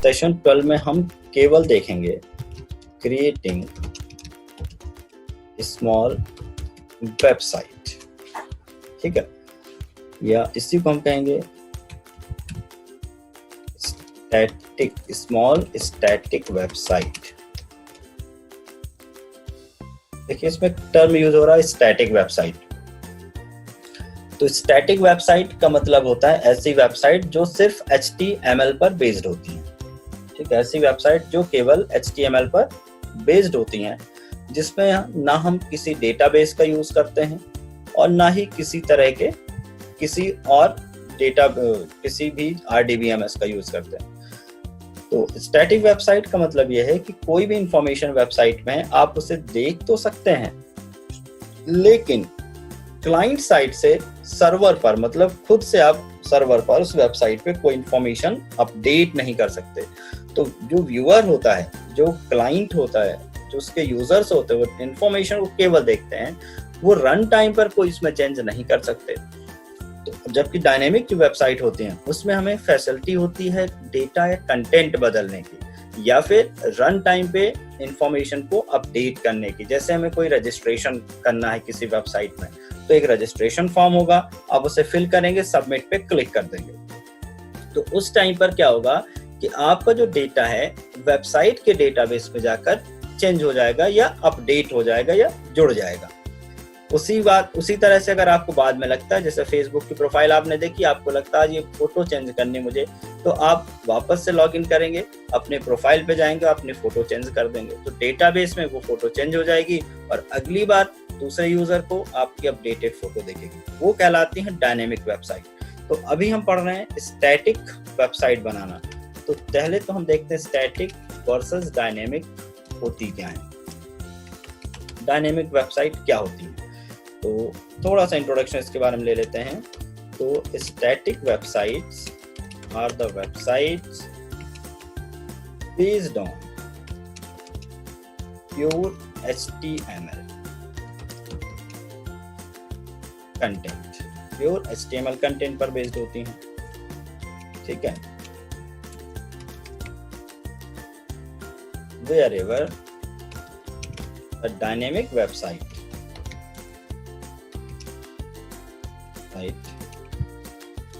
Session 12 में हम केवल देखेंगे क्रिएटिंग स्मॉल वेबसाइट, ठीक है, या इसी को हम कहेंगे स्मॉल स्टैटिक वेबसाइट। देखिए इसमें टर्म यूज हो रहा है स्टैटिक वेबसाइट। तो स्टैटिक वेबसाइट का मतलब होता है ऐसी वेबसाइट जो सिर्फ HTML पर बेस्ड होती है, ठीक है, ऐसी वेबसाइट जो केवल HTML पर बेस्ड होती हैं, जिसमें ना हम किसी डेटाबेस का यूज करते हैं और ना ही किसी तरह के किसी और किसी भी RDBMS का यूज करते हैं। तो स्टैटिक वेबसाइट का मतलब यह है कि कोई भी इंफॉर्मेशन वेबसाइट में आप उसे देख तो सकते हैं, लेकिन क्लाइंट साइड से सर्वर पर, मतलब खुद से आप सर्वर पर उस वेबसाइट पे कोई इंफॉर्मेशन अपडेट नहीं कर सकते। तो जो व्यूअर होता है, जो क्लाइंट होता है, जो उसके यूजर्स होते हैं, वो इंफॉर्मेशन को केवल देखते हैं, वो रन टाइम पर कोई इसमें चेंज नहीं कर सकते। तो जबकि डायनेमिक जो वेबसाइट होती हैं उसमें हमें फैसिलिटी होती है डेटा या कंटेंट बदलने की या फिर रन टाइम पे इंफॉर्मेशन को अपडेट करने की। जैसे हमें कोई रजिस्ट्रेशन करना है किसी वेबसाइट में, तो एक रजिस्ट्रेशन फॉर्म होगा, आप उसे फिल करेंगे, सबमिट पे क्लिक कर देंगे। तो उस टाइम पर क्या होगा कि आपका जो डेटा है वेबसाइट के डेटाबेस में जाकर चेंज हो जाएगा या अपडेट हो जाएगा या जुड़ जाएगा। उसी तरह से अगर आपको बाद में लगता है, जैसे फेसबुक की प्रोफाइल आपने देखी, आपको लगता है ये फोटो चेंज करनी मुझे, तो आप वापस से लॉगिन करेंगे, अपने प्रोफाइल पे जाएंगे, अपनी फोटो चेंज कर देंगे, तो डेटाबेस में वो फोटो चेंज हो जाएगी और अगली बार दूसरे यूजर को आपकी अपडेटेड फोटो दिखेगी। वो कहलाती है डायनेमिक वेबसाइट। तो अभी हम पढ़ रहे हैं स्टैटिक वेबसाइट बनाना। तो पहले तो हम देखते हैं स्टैटिक वर्सेस डायनेमिक होती क्या है, डायनेमिक वेबसाइट क्या होती है। तो थोड़ा सा इंट्रोडक्शन इसके बारे में ले लेते हैं। तो static websites are the websites based on pure HTML content, pure HTML content पर बेस्ड होती हैं, ठीक है। Wherever a dynamic website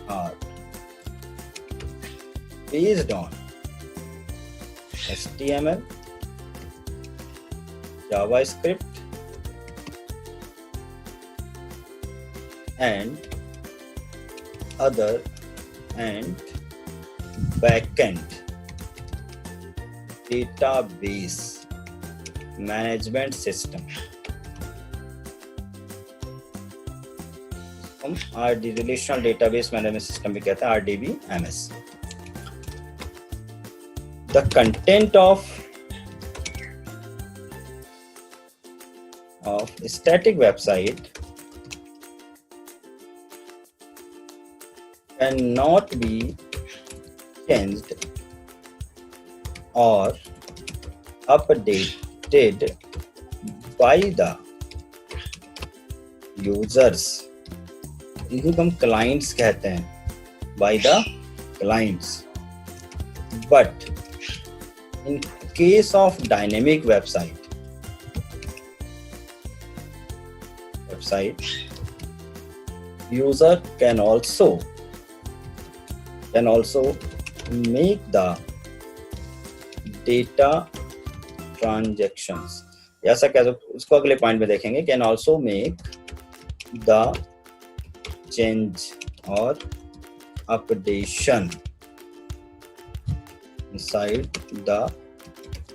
are based on HTML, JavaScript and other and backend database management system, हम रिलेशनल डेटाबेस मैनेजमेंट सिस्टम भी कहते हैं, RDBMS। The content of static website can not be changed or updated by the users, इनको हम clients कहते हैं, by the clients, but in case of dynamic website user can also make the data transactions, ऐसा कह सकते, उसको अगले point में देखेंगे। Can also make the change और अपडेशन इनसाइड द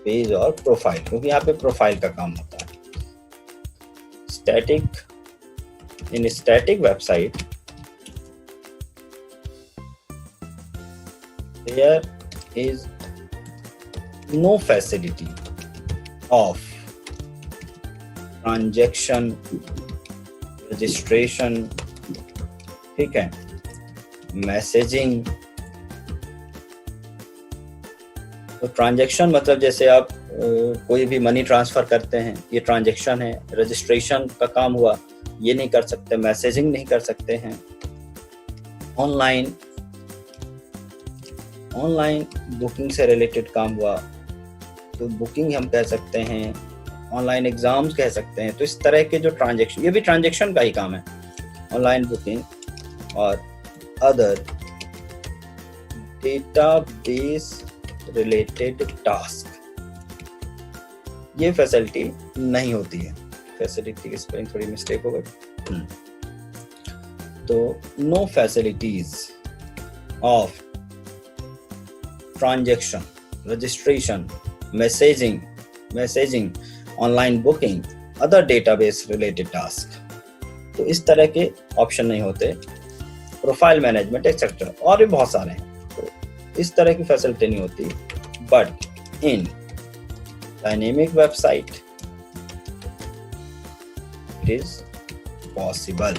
पेज और प्रोफाइल, क्योंकि यहाँ पे प्रोफाइल का काम होता है। In static website there is no facility of transaction registration, ठीक है, मैसेजिंग। तो ट्रांजैक्शन मतलब जैसे आप कोई भी मनी ट्रांसफर करते हैं, ये ट्रांजैक्शन है। रजिस्ट्रेशन का काम हुआ, ये नहीं कर सकते। मैसेजिंग नहीं कर सकते हैं। ऑनलाइन ऑनलाइन बुकिंग से रिलेटेड काम हुआ तो बुकिंग हम कह सकते हैं, ऑनलाइन एग्जाम्स कह सकते हैं। तो इस तरह के जो ट्रांजैक्शन, ये भी ट्रांजैक्शन का ही काम है, ऑनलाइन बुकिंग और अदर डेटाबेस रिलेटेड टास्क, ये फैसिलिटी नहीं होती है। फैसिलिटी की स्पेलिंग थोड़ी मिस्टेक हो गई। तो no facilities of transaction, registration, messaging, online booking, other database related task, तो इस तरह के ऑप्शन नहीं होते। प्रोफाइल मैनेजमेंट एक्सेट्रा और भी बहुत सारे हैं, तो इस तरह की फैसिलिटी नहीं होती। But in dynamic website it is possible.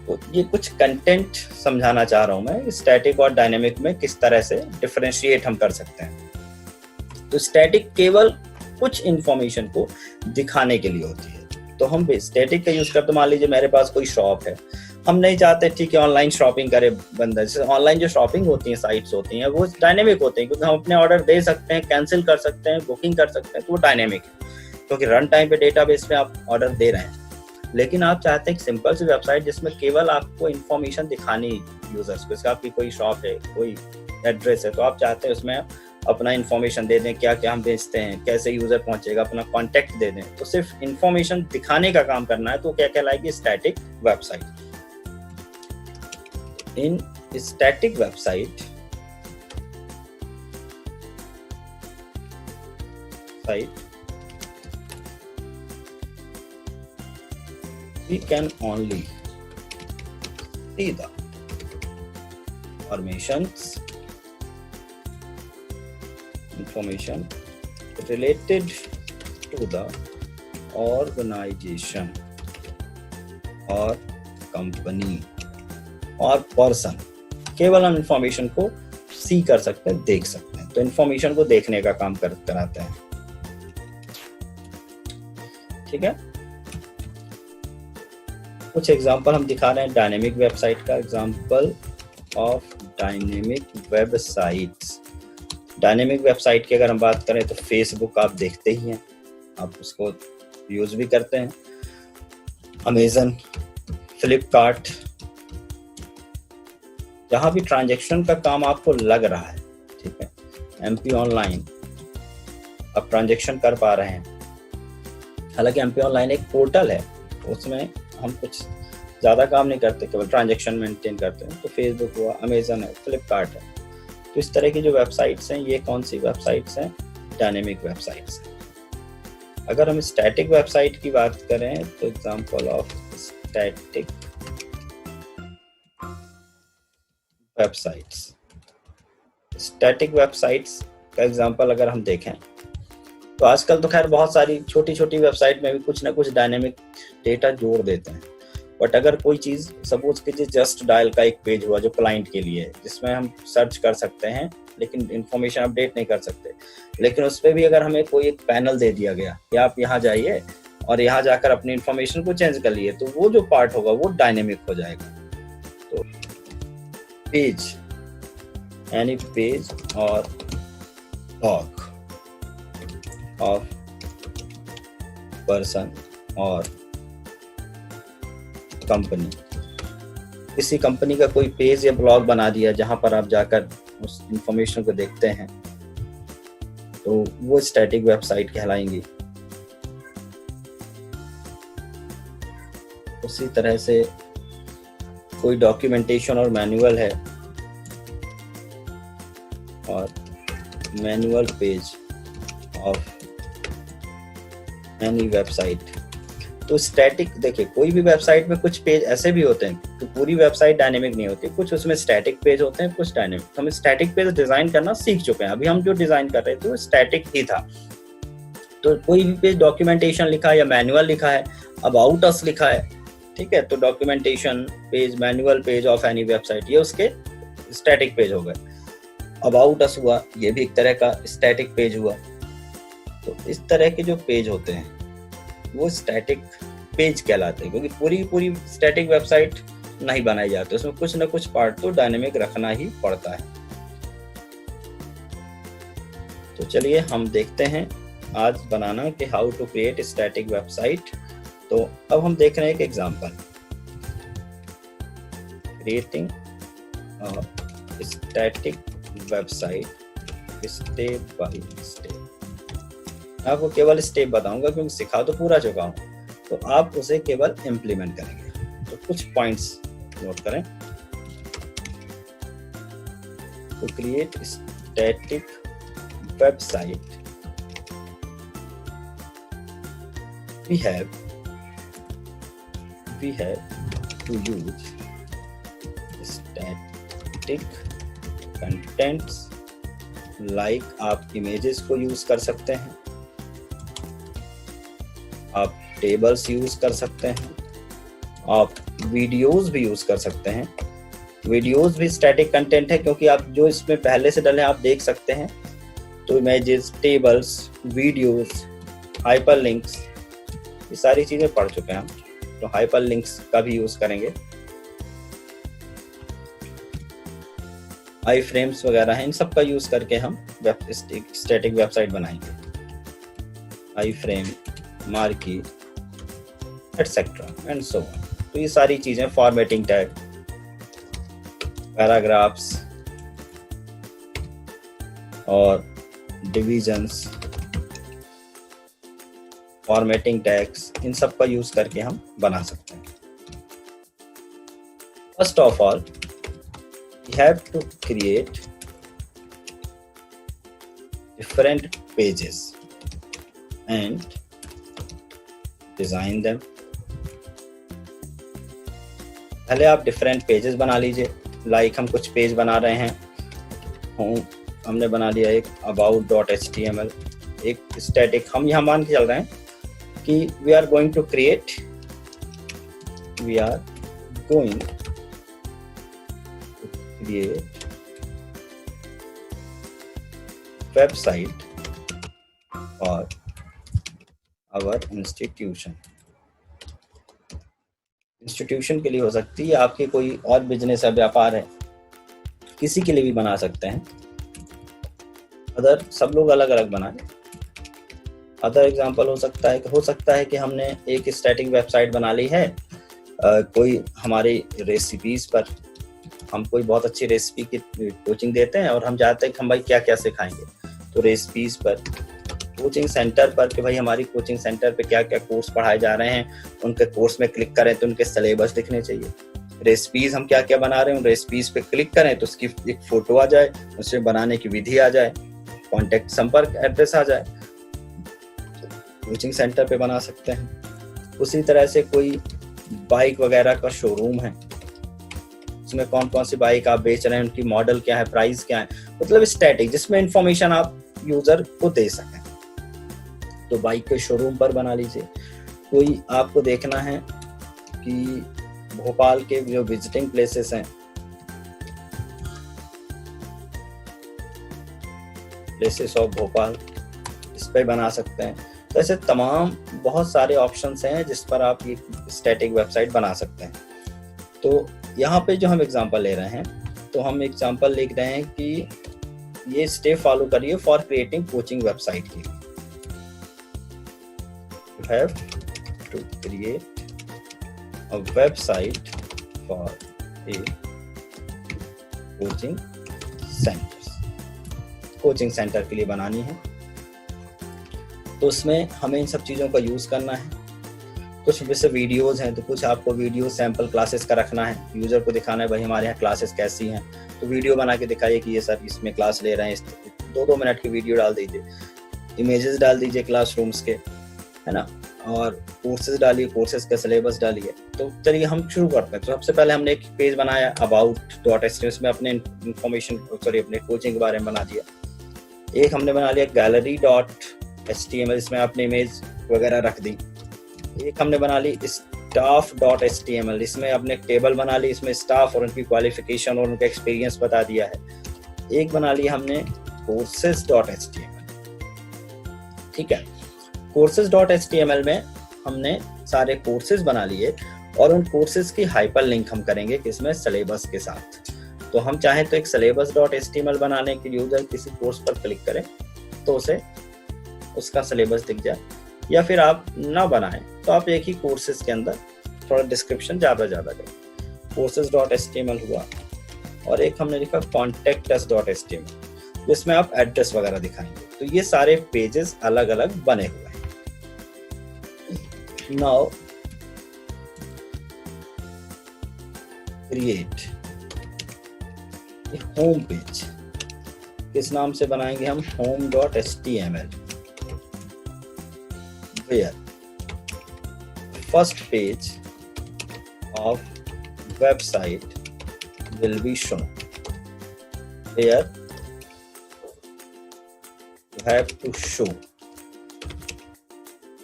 तो ये कुछ कंटेंट समझाना चाह रहा हूं मैं, स्टैटिक और डायनेमिक में किस तरह से डिफरेंशिएट हम कर सकते हैं। तो स्टैटिक केवल कुछ इंफॉर्मेशन को दिखाने के लिए होती है। तो हम स्टैटिक का यूज करते, मान लीजिए मेरे पास कोई शॉप है, हम नहीं चाहते ठीक है ऑनलाइन शॉपिंग करे बंदा। जैसे ऑनलाइन जो शॉपिंग होती है, साइट्स होती हैं, वो डायनेमिक होते हैं क्योंकि हम अपने ऑर्डर दे सकते हैं, कैंसिल कर सकते हैं, बुकिंग कर सकते हैं, तो वो डायनेमिक है क्योंकि रन टाइम पे डेटाबेस में आप ऑर्डर दे रहे हैं। लेकिन आप चाहते हैं एक सिंपल सी वेबसाइट जिसमें केवल आपको इन्फॉर्मेशन दिखानी यूजर्स को, आपकी कोई शॉप है, कोई एड्रेस है, तो आप चाहते हैं उसमें अपना इन्फॉर्मेशन दे दें, क्या क्या हम बेचते हैं, कैसे यूजर पहुंचेगा, अपना कॉन्टेक्ट दे दें, तो सिर्फ इन्फॉर्मेशन दिखाने का काम करना है, तो क्या कहलाएगी static website. In static website we can only see the information related to the organization or company or person। केवल हम इंफॉर्मेशन को सी कर सकते हैं, देख सकते हैं, तो इंफॉर्मेशन को देखने का काम कराते हैं। ठीक है, कुछ एग्जांपल हम दिखा रहे हैं डायनेमिक वेबसाइट का। Example of dynamic websites. Dynamic website की अगर हम बात करें तो फेसबुक आप देखते ही हैं, आप उसको यूज भी करते हैं। अमेजन, फ्लिपकार्ट, जहां भी ट्रांजैक्शन का काम आपको लग रहा है, ठीक है, एमपी ऑनलाइन आप ट्रांजैक्शन कर पा रहे हैं। हालांकि एमपी ऑनलाइन एक पोर्टल है, उसमें हम कुछ ज़्यादा काम नहीं करते, केवल ट्रांजैक्शन मेंटेन करते हैं। तो फेसबुक हुआ, अमेजन है, फ्लिपकार्ट है, तो इस तरह की जो वेबसाइट्स हैं, ये कौन सी वेबसाइट्स हैं? डायनेमिक वेबसाइट्स हैं। अगर हम स्टैटिक वेबसाइट की बात करें तो example of static websites. Static websites का एग्जांपल अगर हम देखें तो आजकल तो खैर बहुत सारी छोटी छोटी वेबसाइट में भी कुछ ना कुछ डायनेमिक डेटा जोड़ देते हैं। बट अगर कोई चीज़ सपोज कीजिए जस्ट डायल का एक पेज हुआ जो क्लाइंट के लिए है, जिसमें हम सर्च कर सकते हैं लेकिन इंफॉर्मेशन अपडेट नहीं कर सकते, लेकिन उस पर भी अगर हमें कोई एक पैनल दे दिया गया कि आप यहाँ जाइए और यहाँ जाकर अपनी इंफॉर्मेशन को चेंज कर लिए, तो वो जो पार्ट होगा वो डायनेमिक हो जाएगा। तो पेज, एनी पेज और लॉग of person और कंपनी, किसी कंपनी का कोई पेज या ब्लॉग बना दिया जहां पर आप जाकर उस इंफॉर्मेशन को देखते हैं, तो वो स्टैटिक वेबसाइट कहलाएंगी। उसी तरह से कोई डॉक्यूमेंटेशन और मैनुअल है और manual page of any website, तो स्टैटिक, देखिए कोई भी वेबसाइट में कुछ पेज ऐसे भी होते हैं कि पूरी वेबसाइट डायनेमिक नहीं होती, कुछ उसमें स्टैटिक पेज होते हैं, कुछ डायनेमिक। हम स्टैटिक पेज डिजाइन करना सीख चुके हैं, अभी हम जो डिजाइन कर रहे थे वो स्टैटिक ही था। तो कोई भी पेज डॉक्यूमेंटेशन लिखा है या मैनुअल लिखा है, अबाउट अस लिखा है, ठीक है, तो documentation page, manual page of any website, ये उसके स्टैटिक पेज हो गए। अबाउट अस हुआ, ये भी एक तरह का स्टैटिक पेज हुआ। तो इस तरह के जो पेज होते हैं वो स्टैटिक पेज कहलाते हैं, क्योंकि पूरी स्टैटिक वेबसाइट नहीं बनाई जाती, उसमें कुछ ना कुछ पार्ट तो डायनेमिक रखना ही पड़ता है। तो चलिए हम देखते हैं आज बनाना कि how to create static website. तो अब हम देख रहे हैं एक example, creating static website step by step. आपको केवल स्टेप बताऊंगा क्योंकि सिखा तो पूरा चुका हूं, तो आप उसे केवल इम्प्लीमेंट करेंगे। तो कुछ पॉइंट्स नोट करें। To create static website, we have to use static contents, like आप images को यूज कर सकते हैं, आप टेबल्स यूज कर सकते हैं, आप वीडियोस भी यूज कर सकते हैं। वीडियोस भी स्टैटिक कंटेंट है क्योंकि आप जो इसमें पहले से डले आप देख सकते हैं। तो इमेजेस, टेबल्स, वीडियोस, हाइपरलिंक्स, ये सारी चीजें पढ़ चुके हैं हम। तो हाइपरलिंक्स का भी यूज करेंगे। आई फ्रेम्स वगैरह हैं, इन सब का यूज करके हम स्टैटिक वेबसाइट बनाएंगे। Iframe, marquee, etcetera and so on. तो ये सारी चीजें, फॉर्मेटिंग टैग, पैराग्राफ्स और डिविजन्स, फॉर्मेटिंग टैग्स, इन सब का यूज करके हम बना सकते हैं। First of all we have to create different pages and design them. पहले आप डिफरेंट पेजेस बना लीजिए। लाइक हम कुछ पेज बना रहे हैं, हमने बना लिया एक about.html, एक स्टैटिक। हम यहाँ मान के चल रहे हैं कि we are going to create website for our institution के लिए हो सकती है, आपके कोई और बिजनेस है, व्यापार है, किसी के लिए भी बना सकते हैं। अदर सब लोग अलग अलग बनाए। अदर एग्जांपल हो सकता है कि हमने एक स्टैटिक वेबसाइट बना ली है कोई हमारी रेसिपीज पर। हम कोई बहुत अच्छी रेसिपी की कोचिंग देते हैं और हम चाहते हैं कि हम भाई क्या क्या सिखाएंगे। तो रेसिपीज पर, कोचिंग सेंटर पर कि भाई हमारी कोचिंग सेंटर पे क्या क्या कोर्स पढ़ाए जा रहे हैं, उनके कोर्स में क्लिक करें तो उनके सिलेबस दिखने चाहिए। रेसिपीज हम क्या क्या बना रहे हैं, उन रेसिपीज पे क्लिक करें तो उसकी एक फोटो आ जाए, उसे बनाने की विधि आ जाए, कॉन्टेक्ट संपर्क एड्रेस आ जाए। कोचिंग सेंटर पे बना सकते हैं। उसी तरह से कोई बाइक वगैरह का शोरूम है, उसमें कौन कौन सी बाइक आप बेच रहे हैं, उनकी मॉडल क्या है, प्राइस क्या है, मतलब स्टैटिक, जिसमें इंफॉर्मेशन आप यूजर को दे सकें। तो बाइक के शोरूम पर बना लीजिए। कोई आपको देखना है कि भोपाल के जो विजिटिंग प्लेसेस हैं, प्लेसेस ऑफ भोपाल, इस पे बना सकते हैं। तो ऐसे तमाम बहुत सारे ऑप्शंस हैं जिस पर आप ये स्टैटिक वेबसाइट बना सकते हैं। तो यहाँ पे जो हम एग्जांपल ले रहे हैं, तो हम एग्जांपल लिख रहे हैं कि ये स्टेप फॉलो करिए फॉर क्रिएटिंग कोचिंग वेबसाइट के लिए। You have to create a website for a coaching center। Coaching centre के लिए बनानी है, तो उसमें हमें इन सब चीज़ों का यूज़ करना है। कुछ जैसे वीडियोज़ हैं, तो कुछ आपको वीडियो सैम्पल क्लासेस का रखना है, यूज़र को दिखाना है भाई हमारे यहाँ क्लासेस कैसी हैं। तो वीडियो बना के दिखाइए कि ये सर इसमें क्लास ले रहे हैं। 2-2 मिनट की वीडियो डाल दीजिए, इमेजेस डाल दीजिए क्लासरूम्स के, है ना, और कोर्सेज डालिए, कोर्सेज का सिलेबस डालिए। तो चलिए हम शुरू करते हैं। तो सबसे पहले हमने एक पेज बनाया about.html, इसमें अपने अपने कोचिंग के बारे में बना दिया। एक हमने बना लिया gallery.html, इसमें आपने इमेज वगैरह रख दी। एक हमने बना ली staff.html, इसमें आपने टेबल बना ली, इसमें स्टाफ और उनकी क्वालिफिकेशन और उनका एक्सपीरियंस बता दिया है। एक बना ली हमने courses.html, ठीक है। courses.html में हमने सारे कोर्सेज बना लिए और उन कोर्सेज की हाइपर लिंक हम करेंगे किसमें, सिलेबस के साथ। तो हम चाहें तो एक syllabus.html बनाने के यूजर किसी कोर्स पर क्लिक करें तो उसे उसका सिलेबस दिख जाए, या फिर आप ना बनाएं तो आप एक ही कोर्सेज के अंदर थोड़ा डिस्क्रिप्शन ज़्यादा करें। courses.html हुआ, और एक हमने लिखा contactus.html जिसमें आप एड्रेस वगैरह दिखाएंगे। तो ये सारे पेजेस अलग अलग बने हुए हैं। नाउ क्रिएट होम पेज, किस नाम से बनाएंगे हम? home.html, where first page of website will be shown, where you have to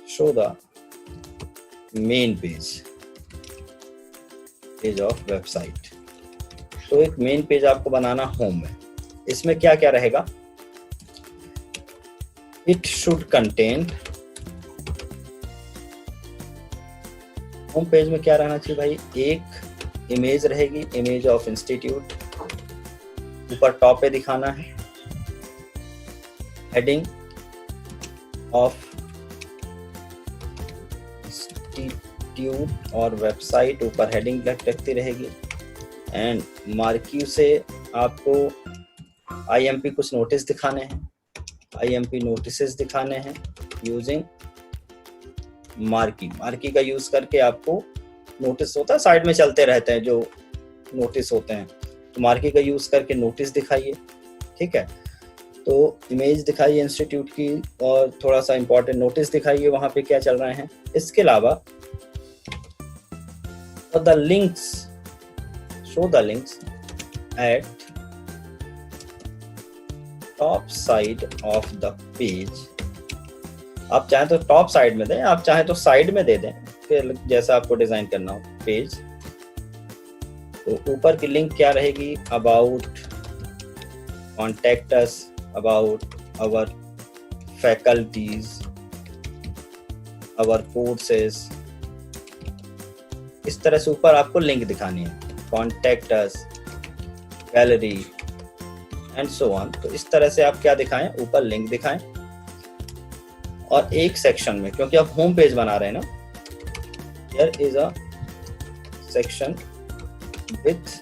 show the main page of website। तो एक मेन पेज आपको बनाना होम में। इसमें क्या क्या रहेगा? It should contain, home page में क्या रहना चाहिए भाई? एक इमेज रहेगी, इमेज ऑफ इंस्टीट्यूट, ऊपर टॉप पे दिखाना है, हेडिंग ऑफ इंस्टीट्यूट और वेबसाइट, ऊपर हेडिंग लगती रहेगी, एंड मार्क्यू से आपको IMP कुछ नोटिस दिखाने हैं, IMP नोटिसेस दिखाने हैं यूजिंग मार्की का यूज करके। आपको नोटिस होता है साइड में चलते रहते हैं जो नोटिस होते हैं, तो मार्की का यूज करके नोटिस दिखाइए, ठीक है। तो इमेज दिखाइए इंस्टीट्यूट की और थोड़ा सा इंपॉर्टेंट नोटिस दिखाइए वहां पे क्या चल रहे हैं। इसके अलावा the links, show the links eight top side of the page. आप चाहें तो टॉप साइड में दें, आप चाहें तो साइड में दे दें, फिर जैसा आपको डिजाइन करना हो पेज। तो ऊपर की लिंक क्या रहेगी? About, contact us, about our faculties, our courses, इस तरह से ऊपर आपको लिंक दिखानी है। Contact us, gallery and so on. तो इस तरह से आप क्या दिखाएं? ऊपर लिंक दिखाएं। और एक सेक्शन में, क्योंकि आप होम पेज बना रहे हैं ना, here is a section with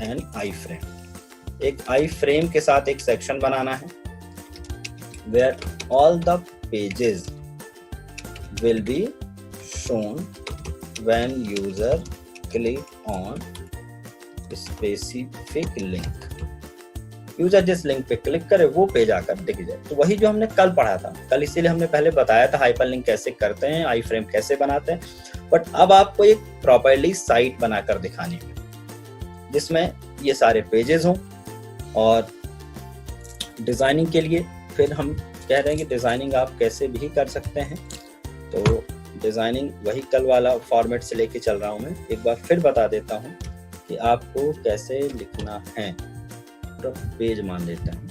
an iframe। एक iframe के साथ एक सेक्शन बनाना है where all the pages will be shown when user click on specific link। User जिस लिंक पे क्लिक करे वो पेज आकर दिख जाए। तो वही जो हमने कल पढ़ा था, कल इसीलिए हमने पहले बताया था हाइपरलिंक कैसे करते हैं, आई फ्रेम कैसे बनाते हैं। बट अब आपको एक प्रॉपर्ली साइट बनाकर दिखानी है जिसमें ये सारे पेजेस हों। और डिजाइनिंग के लिए फिर हम कह रहे हैं कि डिजाइनिंग आप कैसे भी कर सकते हैं। तो डिजाइनिंग वही कल वाला फॉर्मेट से लेके चल रहा हूँ मैं, एक बार फिर बता देता हूँ कि आपको कैसे लिखना है। पेज मान लेते हैं,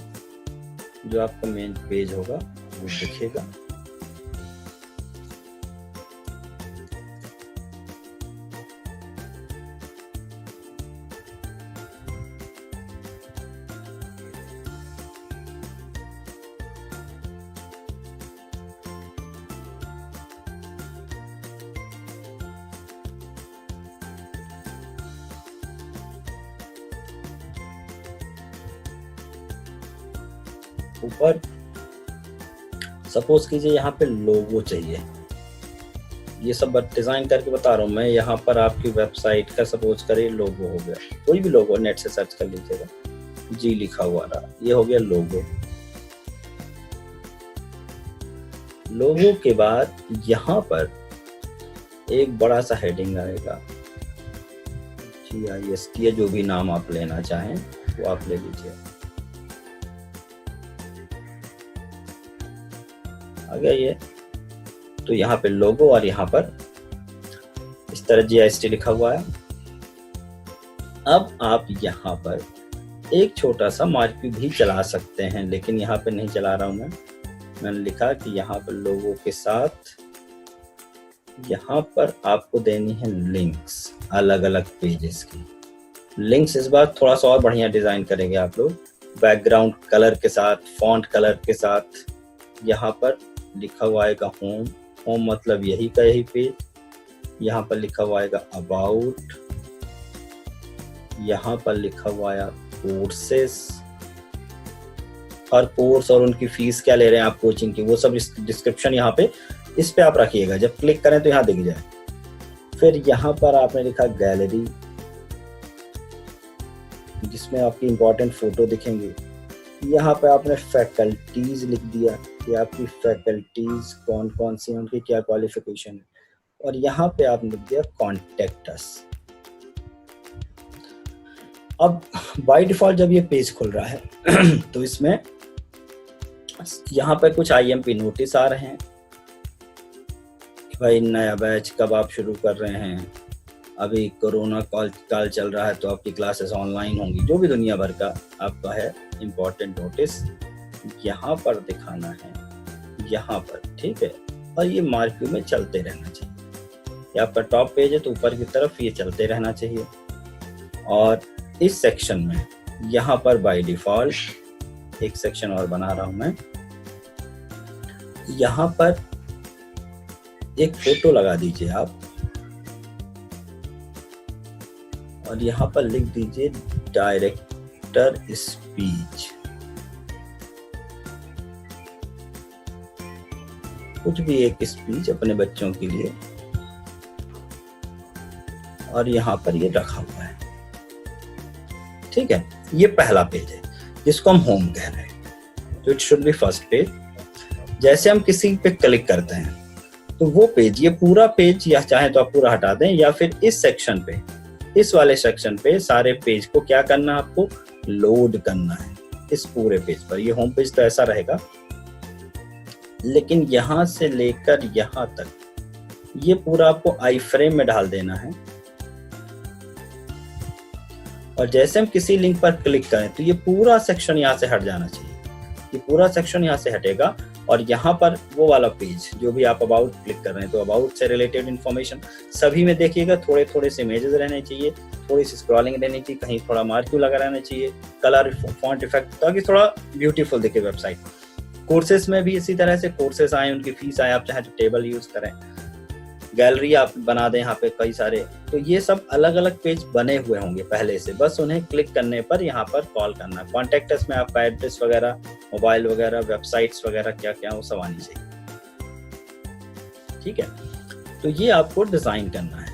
जो आपका मेन पेज होगा वो दिखेगा। ऊपर सपोज कीजिए यहाँ पे लोगो चाहिए, ये सब डिजाइन करके बता रहा हूँ मैं। यहाँ पर आपकी वेबसाइट का सपोज करिए लोगो हो गया, कोई भी लोगो नेट से सर्च कर लीजिएगा, जी लिखा हुआ रहा, ये हो गया लोगो। लोगो के बाद यहाँ पर एक बड़ा सा हेडिंग आएगा, GIST या जो भी नाम आप लेना चाहें वो आप ले लीजिए। आ गया ये। तो यहाँ पे लोगो और यहाँ पर इस तरह GIST लिखा हुआ है। अब आप यहाँ पर एक छोटा सा मार्क्यू भी चला सकते हैं, लेकिन यहाँ पे नहीं चला रहा हूं मैंने लिखा कि यहाँ पर लोगो के साथ यहाँ पर आपको देनी है लिंक्स अलग अलग पेजेस की। लिंक्स इस बार थोड़ा सा और बढ़िया डिजाइन करेंगे आप लोग। बैकग्राउंड कलर के साथ, फॉन्ट कलर के साथ। यहाँ पर लिखा हुआ आएगा होम, होम मतलब यही का यही पेज। यहाँ पर लिखा हुआ आएगा अबाउट, यहाँ पर लिखा हुआ आया कोर्सेस, हर कोर्स और उनकी फीस क्या ले रहे हैं आप कोचिंग की, वो सब डिस्क्रिप्शन यहाँ पे इस पे आप रखिएगा। जब क्लिक करें तो यहाँ दिख जाए। फिर यहाँ पर आपने लिखा गैलरी, जिसमें आपकी इंपॉर्टेंट फोटो दिखेंगे। यहाँ पे आपने फैकल्टीज लिख दिया कि आपकी फैकल्टीज कौन कौन सी हैं, उनकी क्या क्वालिफिकेशन है, और यहाँ पे आपने लिख दिया कॉन्टेक्ट अस। अब बाय डिफॉल्ट जब ये पेज खुल रहा है तो इसमें यहाँ पर कुछ IMP नोटिस आ रहे हैं कि भाई नया बैच कब आप शुरू कर रहे हैं, अभी कोरोना काल चल रहा है तो आपकी क्लासेस ऑनलाइन होंगी, जो भी दुनिया भर का आपका है इम्पोर्टेंट नोटिस यहाँ पर दिखाना है, यहाँ पर, ठीक है। और ये मार्क्यू में चलते रहना चाहिए। ये आपका टॉप पेज है तो ऊपर की तरफ ये चलते रहना चाहिए। और इस सेक्शन में यहाँ पर बाय डिफॉल्ट एक सेक्शन और बना रहा हूं मैं, यहाँ पर एक फोटो लगा दीजिए आप, और यहाँ पर लिख दीजिए डायरेक्टर स्पीच, कुछ भी एक स्पीच अपने बच्चों के लिए, और यहाँ पर ये रखा हुआ है, ठीक है। ये पहला पेज है जिसको हम होम कह रहे हैं, तो it should be first page. जैसे हम किसी पे क्लिक करते हैं तो वो पेज, ये पूरा पेज, या चाहे तो आप पूरा हटा दें, या फिर इस सेक्शन पे, इस वाले सेक्शन पे सारे पेज को क्या करना है, आपको लोड करना है इस पूरे पेज पर। ये होम पेज तो ऐसा रहेगा, लेकिन यहां से लेकर यहां तक ये पूरा आपको आई फ्रेम में डाल देना है। और जैसे हम किसी लिंक पर क्लिक करें तो ये पूरा सेक्शन यहाँ से हट जाना चाहिए, ये पूरा सेक्शन यहाँ से हटेगा। और यहाँ पर वो वाला पेज जो भी आप अबाउट क्लिक कर रहे हैं, तो अबाउट से रिलेटेड इन्फॉर्मेशन सभी में देखिएगा, थोड़े थोड़े से इमेजेस रहने चाहिए, थोड़ी सी स्क्रॉलिंग रहनी चाहिए, कहीं थोड़ा मार्क्यू लगा रहना चाहिए, कलर फॉन्ट इफेक्ट, ताकि थोड़ा ब्यूटीफुल दिखे वेबसाइट। कोर्सेस में भी इसी तरह से कोर्सेस आए, उनकी फीस आए, आप चाहे तो टेबल यूज करें, गैलरी आप बना दें यहाँ पे कई सारे। तो ये सब अलग अलग पेज बने हुए होंगे पहले से, बस उन्हें क्लिक करने पर यहाँ पर कॉल करना है। कॉन्टेक्ट अस में आपका एड्रेस वगैरह, मोबाइल वगैरह, वेबसाइट्स वगैरह क्या क्या वो सब आनी चाहिए, ठीक है। तो ये आपको डिजाइन करना है।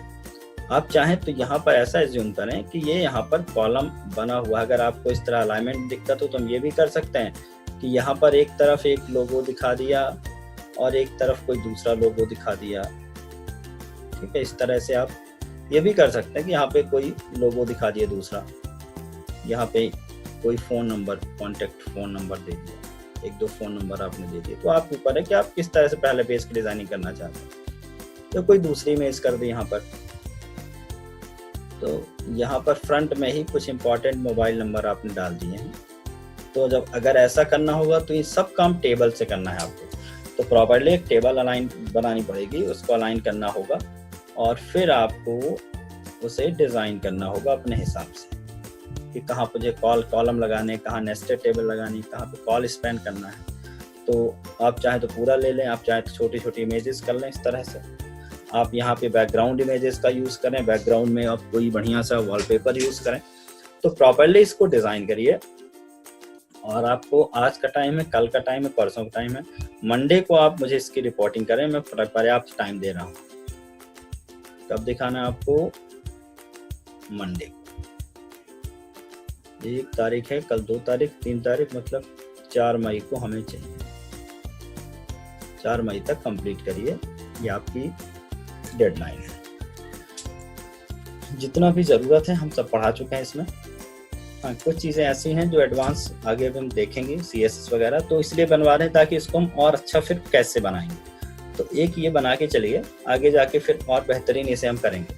आप चाहें तो यहाँ पर ऐसा एज्यूम करें कि ये यहाँ पर कॉलम बना हुआ, अगर आपको इस तरह अलाइनमेंट दिक्कत हो तो हम ये भी कर सकते हैं कि यहाँ पर एक तरफ एक लोगो दिखा दिया और एक तरफ कोई दूसरा लोगो दिखा दिया, ठीक है। इस तरह से आप ये भी कर सकते हैं कि यहाँ पे कोई लोगो दिखा दिया दूसरा, यहाँ पे कोई phone number, contact phone number दे दिया, एक दो फोन नंबर आपने दे दिए। तो आप ऊपर है कि आप किस तरह से पहले पेज की डिजाइनिंग करना चाहते हैं। तो कोई दूसरी इमेज कर दी यहाँ पर, तो यहाँ पर फ्रंट में ही कुछ इंपॉर्टेंट मोबाइल नंबर आपने डाल दिए हैं। तो जब अगर ऐसा करना होगा तो ये सब काम टेबल से करना है आपको, तो प्रॉपर्ली एक टेबल अलाइन बनानी पड़ेगी, उसको अलाइन करना होगा और फिर आपको उसे डिजाइन करना होगा अपने हिसाब से कि कहाँ मुझे कॉलम लगाने, कहाँ नेस्टेड टेबल लगानी, कहाँ पे कॉल स्पेंड करना है। तो आप चाहे तो पूरा ले लें, आप चाहे तो छोटी छोटी इमेजेस कर लें। इस तरह से आप यहाँ पे बैकग्राउंड इमेजेस का यूज करें, बैकग्राउंड में आप कोई बढ़िया सा वॉलपेपर यूज करें। तो प्रॉपर्ली इसको डिजाइन करिए। और आपको आज का टाइम है, कल का टाइम है, परसों का टाइम है, मंडे को आप मुझे इसकी रिपोर्टिंग करें, मैं पर्याप्त टाइम दे रहा हूँ। कब दिखाना है आपको? मंडे को। 1 तारीख है, कल 2 तारीख, 3 तारीख, मतलब 4 मई को हमें चाहिए। 4 मई तक कंप्लीट करिए, ये आपकी डेडलाइन है। जितना भी जरूरत है हम सब पढ़ा चुके हैं इसमें। हाँ, कुछ चीज़ें ऐसी हैं जो एडवांस आगे भी हम देखेंगे, CSS वगैरह, तो इसलिए बनवा रहे हैं ताकि इसको हम और अच्छा फिर कैसे बनाएंगे। तो एक ये बना के चलिए, आगे जाके फिर और बेहतरीन इसे हम करेंगे।